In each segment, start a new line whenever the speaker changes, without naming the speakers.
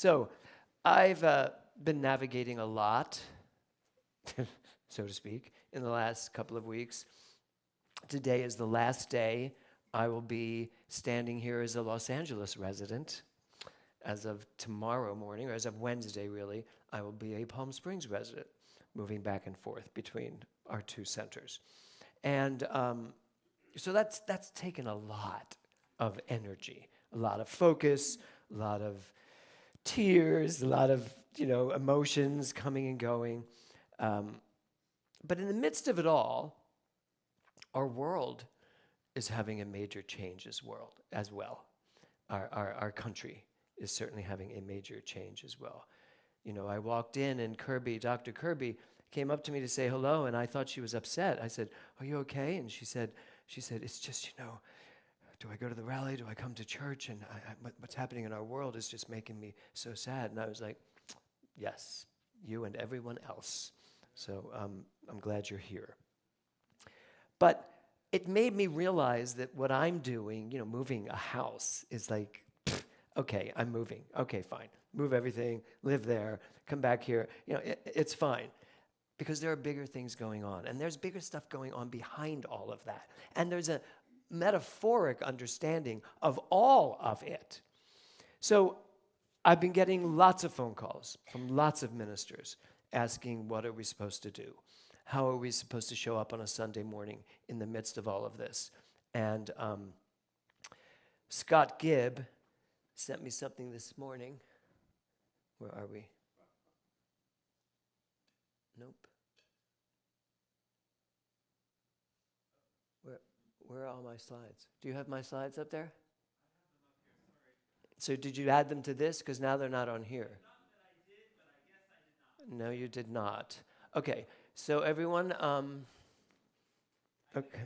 So I've been navigating a lot, so to speak, in the last couple of weeks. Today is the last day I will be standing here as a Los Angeles resident. As of tomorrow morning, or as of Wednesday, really, I will be a Palm Springs resident, moving back and forth between our two centers. And so that's taken a lot of energy, a lot of focus, a lot of tears, a lot of emotions coming and going. But in the midst of it all, our world is having a major change as well. Our country is certainly having a major change as well. I walked in and Dr. Kirby came up to me to say hello, and I thought she was upset. I said, "Are you okay?" And she said, "It's just, do I go to the rally? Do I come to church? And what's happening in our world is just making me so sad." And I was like, "Yes, you and everyone else. So I'm glad you're here." But it made me realize that what I'm doing, moving a house, is like, okay, I'm moving. Okay, fine. Move everything, live there, come back here. It's fine. Because there are bigger things going on. And there's bigger stuff going on behind all of that. And there's a metaphoric understanding of all of it. So I've been getting lots of phone calls from lots of ministers asking, what are we supposed to do? How are we supposed to show up on a Sunday morning in the midst of all of this? And Scott Gibb sent me something this morning. Where are we? Nope. Where are all my slides? Do you have my slides up there? So did you add them to this? Because now they're not on here.
Not that I did, but I guess I did not.
No, you did not. Okay, so everyone, okay.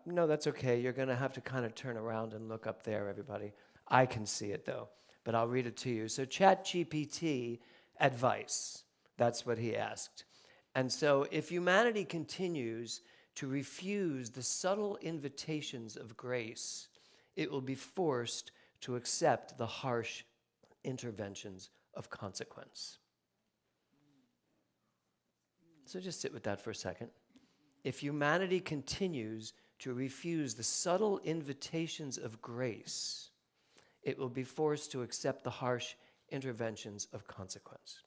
No, that's okay. You're going to have to kind of turn around and look up there, everybody. I can see it, though, but I'll read it to you. So ChatGPT advice, that's what he asked. And so if humanity continues to refuse the subtle invitations of grace, it will be forced to accept the harsh interventions of consequence. So just sit with that for a second. If humanity continues to refuse the subtle invitations of grace, it will be forced to accept the harsh interventions of consequence.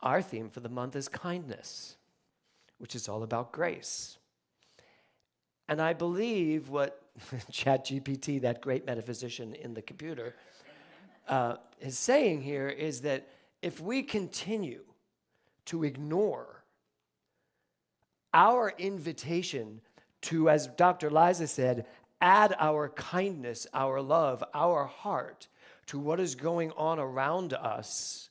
Our theme for the month is kindness, which is all about grace. And I believe what ChatGPT, that great metaphysician in the computer, is saying here is that if we continue to ignore our invitation to, as Dr. Liza said, add our kindness, our love, our heart to what is going on around us,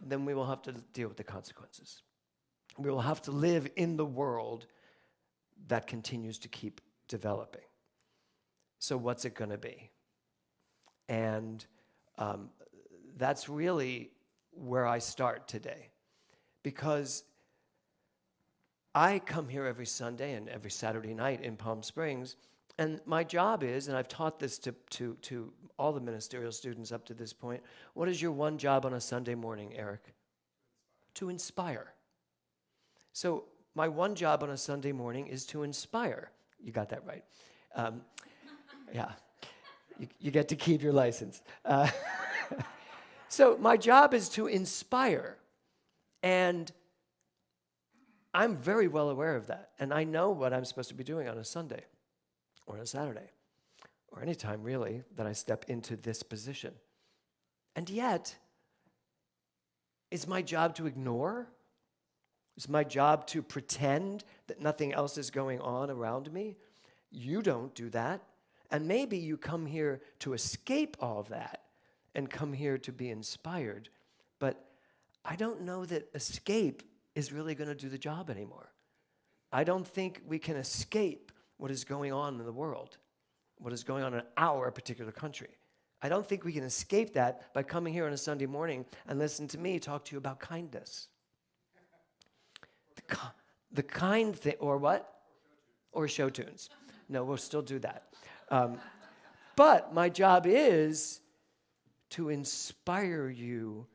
then we will have to deal with the consequences. We will have to live in the world that continues to keep developing. So what's it going to be? And that's really where I start today. Because I come here every Sunday and every Saturday night in Palm Springs, and my job is, and I've taught this to all the ministerial students up to this point, what is your one job on a Sunday morning, Eric? To inspire. So my one job on a Sunday morning is to inspire. You got that right. Yeah, you get to keep your license. So my job is to inspire, and I'm very well aware of that, and I know what I'm supposed to be doing on a Sunday or on a Saturday or any time really that I step into this position. And yet, is my job to ignore? Is my job to pretend that nothing else is going on around me? You don't do that. And maybe you come here to escape all of that and come here to be inspired. But I don't know that escape is really going to do the job anymore. I don't think we can escape what is going on in the world, what is going on in our particular country. I don't think we can escape that by coming here on a Sunday morning and listen to me talk to you about kindness. The kind thing, or what? Or show tunes. No, we'll still do that. But my job is to inspire you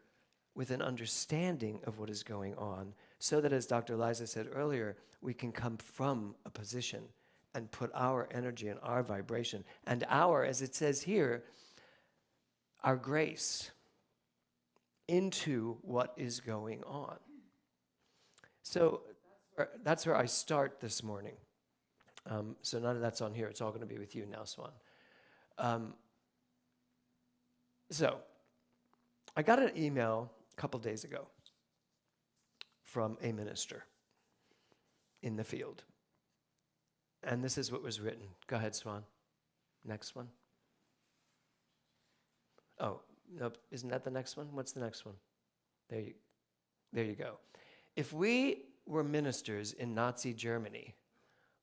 with an understanding of what is going on so that, as Dr. Liza said earlier, we can come from a position and put our energy and our vibration and our, as it says here, our grace into what is going on. So that's where I start this morning. So none of that's on here. It's all going to be with you now, Swan. So I got an email a couple days ago from a minister in the field. And this is what was written. Go ahead, Swan. Next one. Oh, nope. Isn't that the next one? What's the next one? There you go. If we were ministers in Nazi Germany,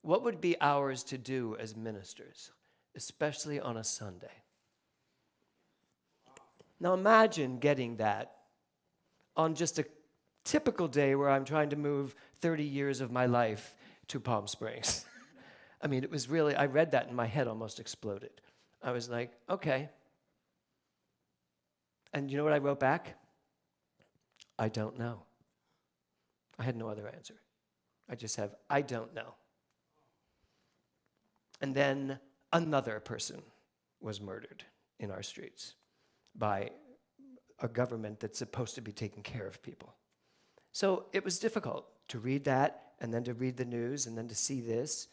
what would be ours to do as ministers, especially on a Sunday? Now imagine getting that on just a typical day where I'm trying to move 30 years of my life to Palm Springs. I mean, it was really, I read that and my head almost exploded. I was like, okay. And you know what I wrote back? I don't know. I had no other answer. I just have, I don't know. And then another person was murdered in our streets by a government that's supposed to be taking care of people. So it was difficult to read that and then to read the news and then to see this.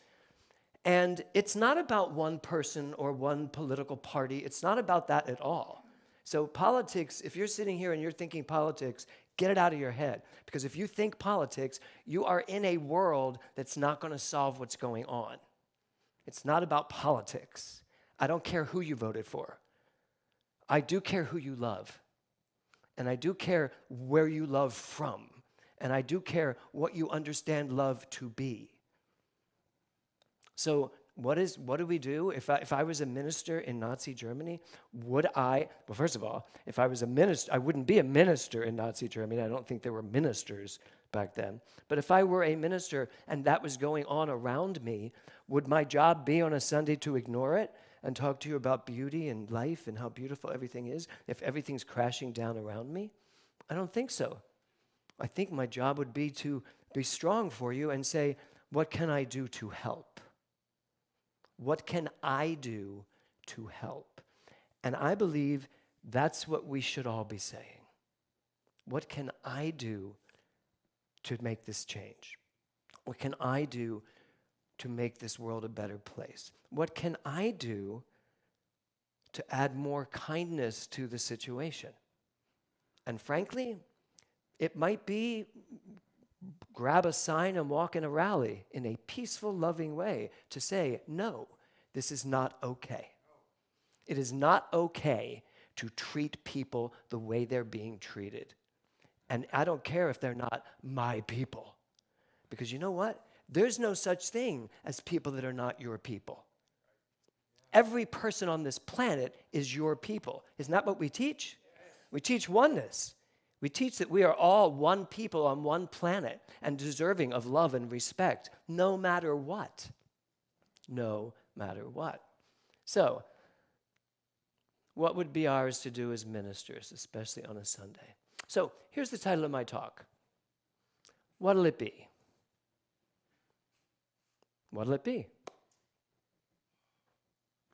And it's not about one person or one political party. It's not about that at all. So politics, if you're sitting here and you're thinking politics, get it out of your head. Because if you think politics, you are in a world that's not going to solve what's going on. It's not about politics. I don't care who you voted for. I do care who you love. And I do care where you love from. And I do care what you understand love to be. So what do we do? If I was a minister in Nazi Germany, well, first of all, if I was a minister, I wouldn't be a minister in Nazi Germany. I don't think there were ministers back then. But if I were a minister and that was going on around me, would my job be on a Sunday to ignore it and talk to you about beauty and life and how beautiful everything is if everything's crashing down around me? I don't think so. I think my job would be to be strong for you and say, what can I do to help? What can I do to help? And I believe that's what we should all be saying. What can I do to make this change? What can I do to make this world a better place? What can I do to add more kindness to the situation? And frankly, it might be grab a sign and walk in a rally in a peaceful, loving way to say, no, this is not okay. It is not okay to treat people the way they're being treated. And I don't care if they're not my people. Because you know what? There's no such thing as people that are not your people. Every person on this planet is your people. Isn't that what we teach? We teach oneness. We teach that we are all one people on one planet and deserving of love and respect, no matter what. No matter what. So, what would be ours to do as ministers, especially on a Sunday? So, here's the title of my talk. What'll it be? What'll it be?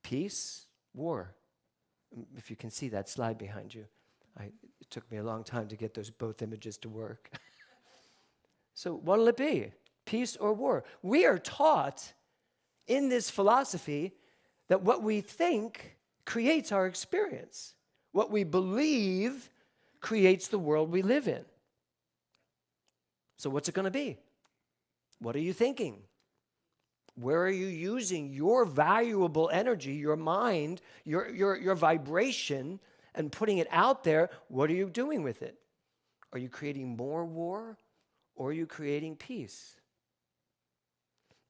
Peace, war. If you can see that slide behind you. It took me a long time to get those both images to work. So what'll it be? Peace or war? We are taught in this philosophy that what we think creates our experience. What we believe creates the world we live in. So what's it going to be? What are you thinking? Where are you using your valuable energy, your mind, your vibration, and putting it out there? What are you doing with it? Are you creating more war, or are you creating peace?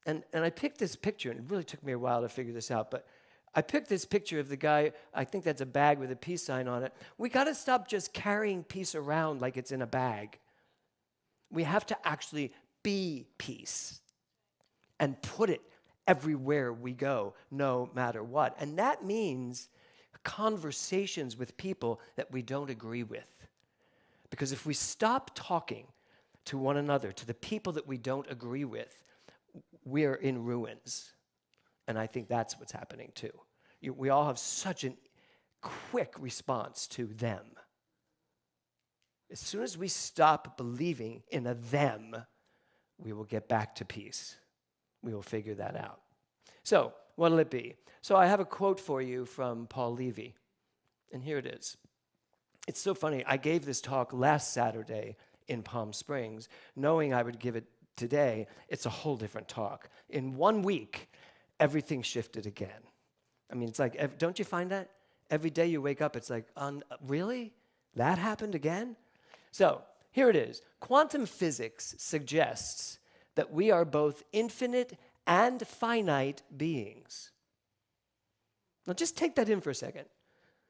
And I picked this picture, and it really took me a while to figure this out, but I picked this picture of the guy. I think that's a bag with a peace sign on it. We got to stop just carrying peace around like it's in a bag. We have to actually be peace and put it everywhere we go, no matter what. And that means conversations with people that we don't agree with. Because if we stop talking to one another, to the people that we don't agree with, we're in ruins. And I think that's what's happening too. We all have such a quick response to them. As soon as we stop believing in a them, we will get back to peace. We will figure that out. So, what'll it be? So I have a quote for you from Paul Levy, and here it is. It's so funny. I gave this talk last Saturday in Palm Springs, knowing I would give it today. It's a whole different talk. In 1 week, everything shifted again. I mean, it's like, don't you find that? Every day you wake up, it's like, really? That happened again? So, here it is. Quantum physics suggests that we are both infinite and finite beings. Now, just take that in for a second.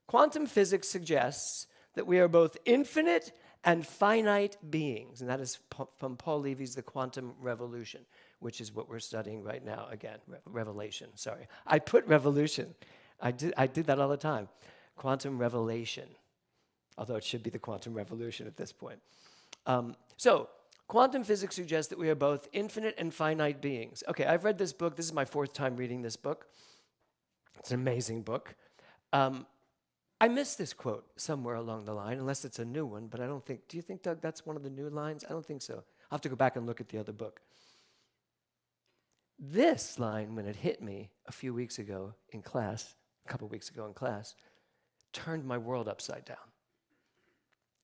Quantum physics suggests that we are both infinite and finite beings, and that is from Paul Levy's The Quantum Revolution, which is what we're studying right now again. Revelation, sorry. I put revolution. I did that all the time. Quantum revelation, although it should be the quantum revolution at this point. So, quantum physics suggests that we are both infinite and finite beings. Okay, I've read this book. This is my 4th time reading this book. It's an amazing book. I missed this quote somewhere along the line, unless it's a new one, but I don't think, do you think, Doug, that's one of the new lines? I don't think so. I'll have to go back and look at the other book. This line, when it hit me a few weeks ago in class, a couple weeks ago in class, turned my world upside down.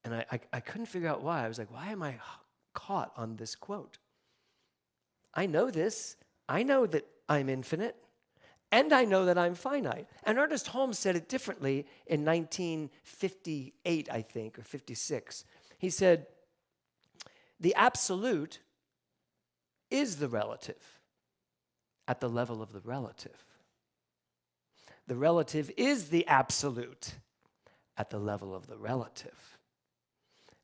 And I couldn't figure out why. I was like, why am I caught on this quote? I know this. I know that I'm infinite. And I know that I'm finite. And Ernest Holmes said it differently in 1958, I think, or 56. He said, the absolute is the relative at the level of the relative. The relative is the absolute at the level of the relative.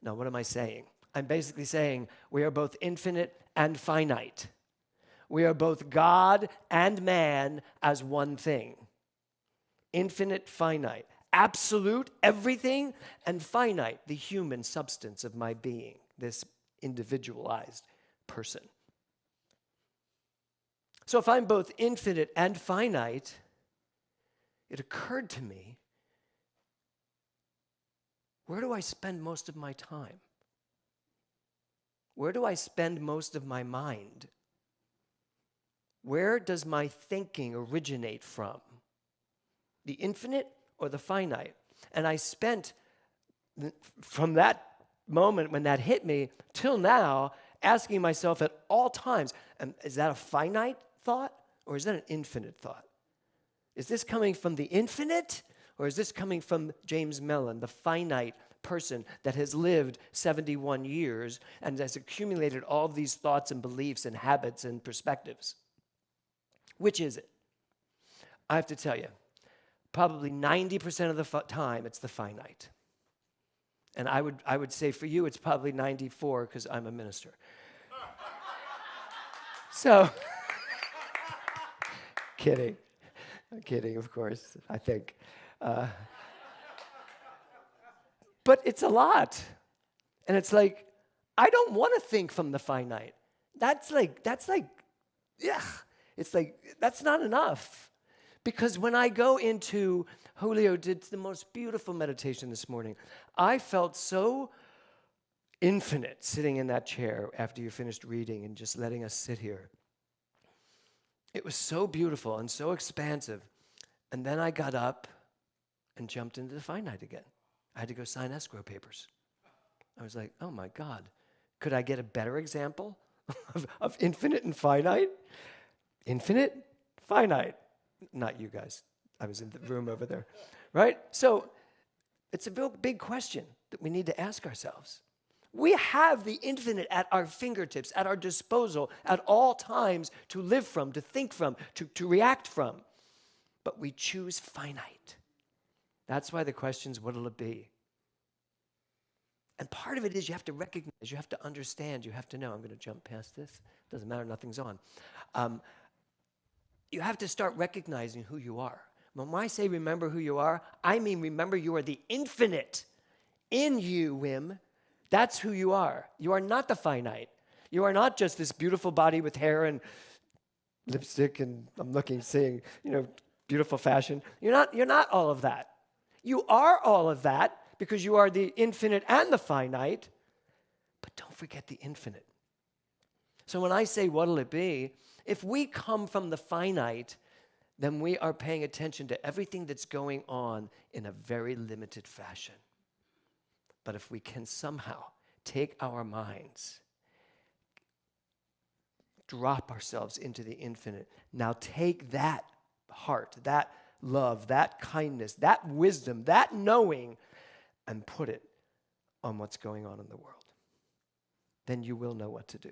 Now, what am I saying? I'm basically saying we are both infinite and finite. We are both God and man as one thing. Infinite, finite. Absolute, everything, and finite, the human substance of my being, this individualized person. So if I'm both infinite and finite, it occurred to me, where do I spend most of my time? Where do I spend most of my mind? Where does my thinking originate from? The infinite or the finite? And I spent, from that moment when that hit me till now, asking myself at all times, is that a finite thought or is that an infinite thought? Is this coming from the infinite or is this coming from James Mellon, the finite person that has lived 71 years and has accumulated all of these thoughts and beliefs and habits and perspectives? Which is it? I have to tell you, probably 90% of the time, it's the finite. And I would say for you, it's probably 94 because I'm a minister. So, kidding. I'm kidding, of course, I think. But it's a lot. And it's like, I don't want to think from the finite. That's like, yeah. It's like, that's not enough. Because when I go into, Julio did the most beautiful meditation this morning. I felt so infinite sitting in that chair after you finished reading and just letting us sit here. It was so beautiful and so expansive. And then I got up and jumped into the finite again. I had to go sign escrow papers. I was like, oh my God, could I get a better example of infinite and finite? Infinite, finite. Not you guys. I was in the room over there, right? So it's a big question that we need to ask ourselves. We have the infinite at our fingertips, at our disposal, at all times to live from, to think from, to react from. But we choose finite. That's why the question is, what'll it be? And part of it is you have to recognize, you have to understand, you have to know. I'm going to jump past this. Doesn't matter, nothing's on. you have to start recognizing who you are. When I say remember who you are, I mean remember you are the infinite in you, Wim. That's who you are. You are not the finite. You are not just this beautiful body with hair and lipstick and seeing, beautiful fashion. You're not all of that. You are all of that because you are the infinite and the finite, but don't forget the infinite. So when I say what'll it be, if we come from the finite, then we are paying attention to everything that's going on in a very limited fashion. But if we can somehow take our minds, drop ourselves into the infinite, now take that heart, that love, that kindness, that wisdom, that knowing, and put it on what's going on in the world. Then you will know what to do.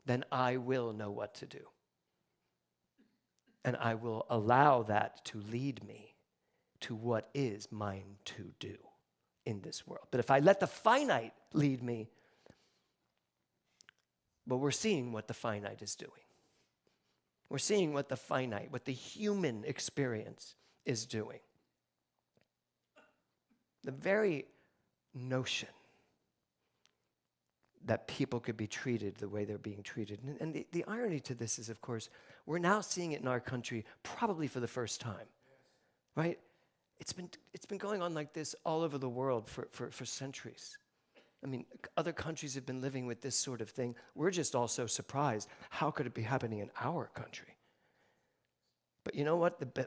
Then I will know what to do. And I will allow that to lead me to what is mine to do in this world. But if I let the finite lead me, well, we're seeing what the finite is doing. We're seeing what the finite, what the human experience is doing. The very notion that people could be treated the way they're being treated. And the irony to this is, of course, we're now seeing it in our country probably for the first time, right? It's been going on like this all over the world for centuries. I mean, other countries have been living with this sort of thing. We're just all so surprised. How could it be happening in our country? But you know what? The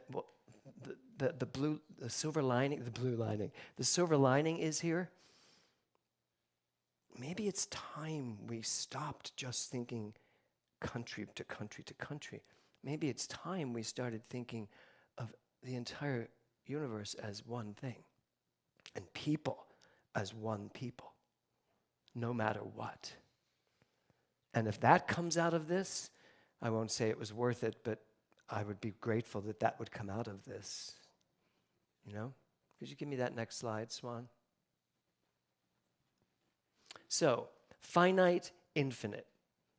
silver lining is here. Maybe it's time we stopped just thinking country to country to country. Maybe it's time we started thinking of the entire universe as one thing and people as one people, no matter what. And if that comes out of this, I won't say it was worth it, but I would be grateful that that would come out of this. Could you give me that next slide, Swan? So, finite, infinite.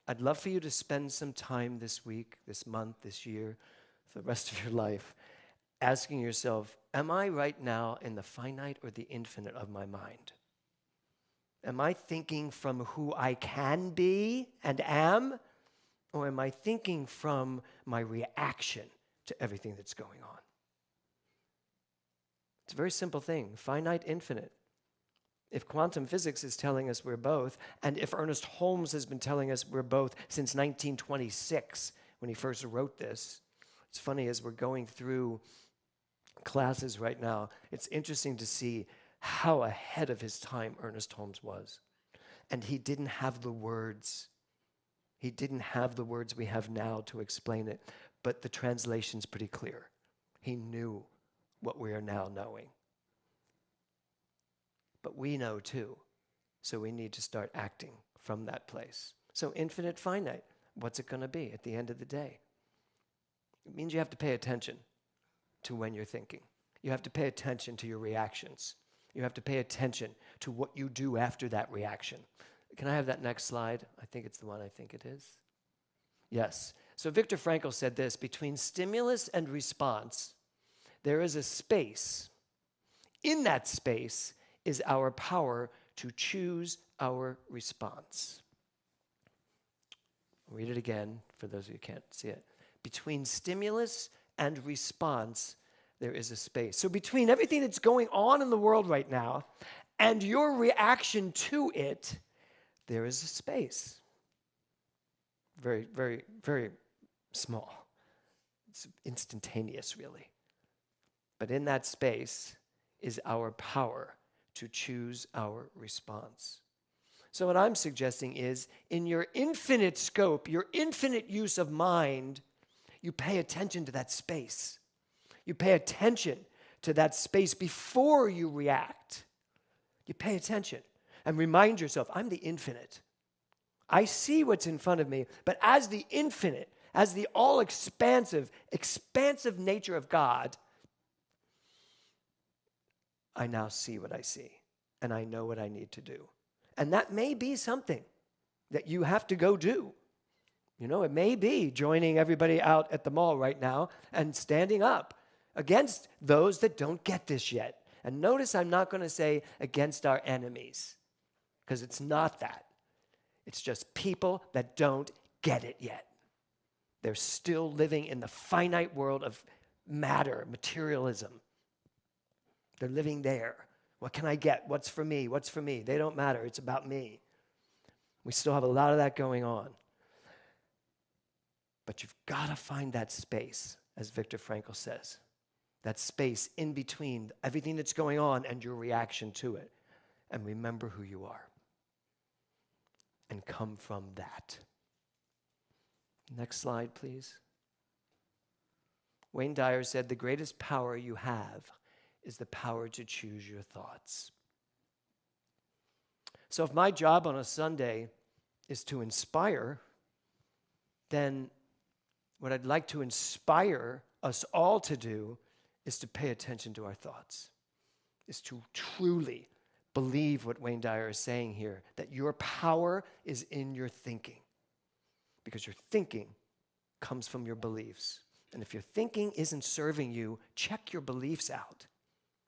I'd love for you to spend some time this week, this month, this year, for the rest of your life, asking yourself, am I right now in the finite or the infinite of my mind? Am I thinking from who I can be and am, or am I thinking from my reaction to everything that's going on? It's a very simple thing, finite, infinite. If quantum physics is telling us we're both, and if Ernest Holmes has been telling us we're both since 1926, when he first wrote this, it's funny, as we're going through classes right now, it's interesting to see how ahead of his time Ernest Holmes was. And he didn't have the words. He didn't have the words we have now to explain it, but the translation's pretty clear. He knew what we are now knowing. But we know too, so we need to start acting from that place. So infinite, finite, what's it going to be at the end of the day? It means you have to pay attention to when you're thinking. You have to pay attention to your reactions. You have to pay attention to what you do after that reaction. Can I have that next slide? I think it's the one I think it is. Yes. So Viktor Frankl said this, between stimulus and response, there is a space. In that space is our power to choose our response. I'll read it again for those of you who can't see it. Between stimulus and response, there is a space. So between everything that's going on in the world right now and your reaction to it, there is a space. Very, very, very small. It's instantaneous, really. But in that space is our power to choose our response. So what I'm suggesting is, in your infinite scope, your infinite use of mind, you pay attention to that space. You pay attention to that space before you react. You pay attention and remind yourself, I'm the infinite. I see what's in front of me, but as the infinite, as the all-expansive, expansive nature of God, I now see what I see, and I know what I need to do. And that may be something that you have to go do. You know, it may be joining everybody out at the mall right now and standing up against those that don't get this yet. And notice I'm not going to say against our enemies, because it's not that. It's just people that don't get it yet. They're still living in the finite world of matter, materialism. They're living there. What can I get? What's for me? What's for me? They don't matter. It's about me. We still have a lot of that going on. But you've got to find that space, as Viktor Frankl says, that space in between everything that's going on and your reaction to it. And remember who you are. And come from that. Next slide, please. Wayne Dyer said, the greatest power you have is the power to choose your thoughts. So if my job on a Sunday is to inspire, then what I'd like to inspire us all to do is to pay attention to our thoughts, is to truly believe what Wayne Dyer is saying here, that your power is in your thinking, because your thinking comes from your beliefs. And if your thinking isn't serving you, check your beliefs out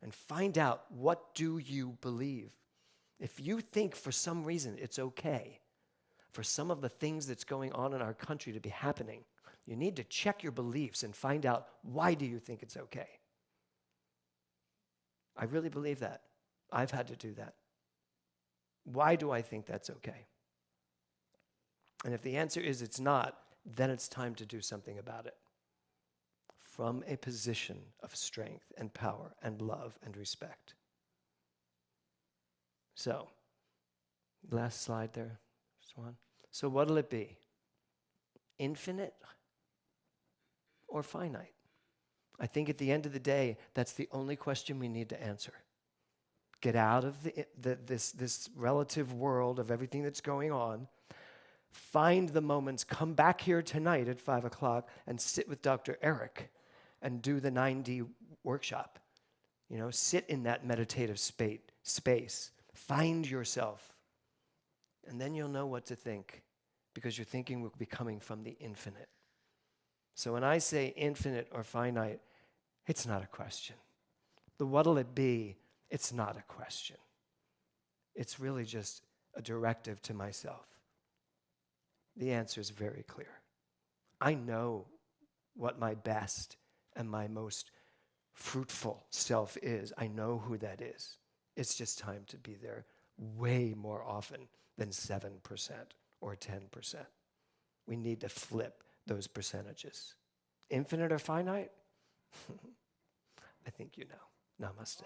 and find out, what do you believe? If you think for some reason it's okay for some of the things that's going on in our country to be happening, you need to check your beliefs and find out, why do you think it's okay? I really believe that. I've had to do that. Why do I think that's okay? And if the answer is it's not, then it's time to do something about it. From a position of strength and power and love and respect. So, last slide there, Swan. So what'll it be? Infinite or finite? I think at the end of the day, that's the only question we need to answer. Get out of this relative world of everything that's going on. Find the moments. Come back here tonight at 5 o'clock and sit with Dr. Eric and do the 9D workshop. You know, sit in that meditative space. Find yourself. And then you'll know what to think, because your thinking will be coming from the infinite. So when I say infinite or finite, it's not a question. The what'll it be, it's not a question. It's really just a directive to myself. The answer is very clear. I know what my best and my most fruitful self is. I know who that is. It's just time to be there way more often than 7% or 10%. We need to flip those percentages. Infinite or finite? I think you know. Namaste.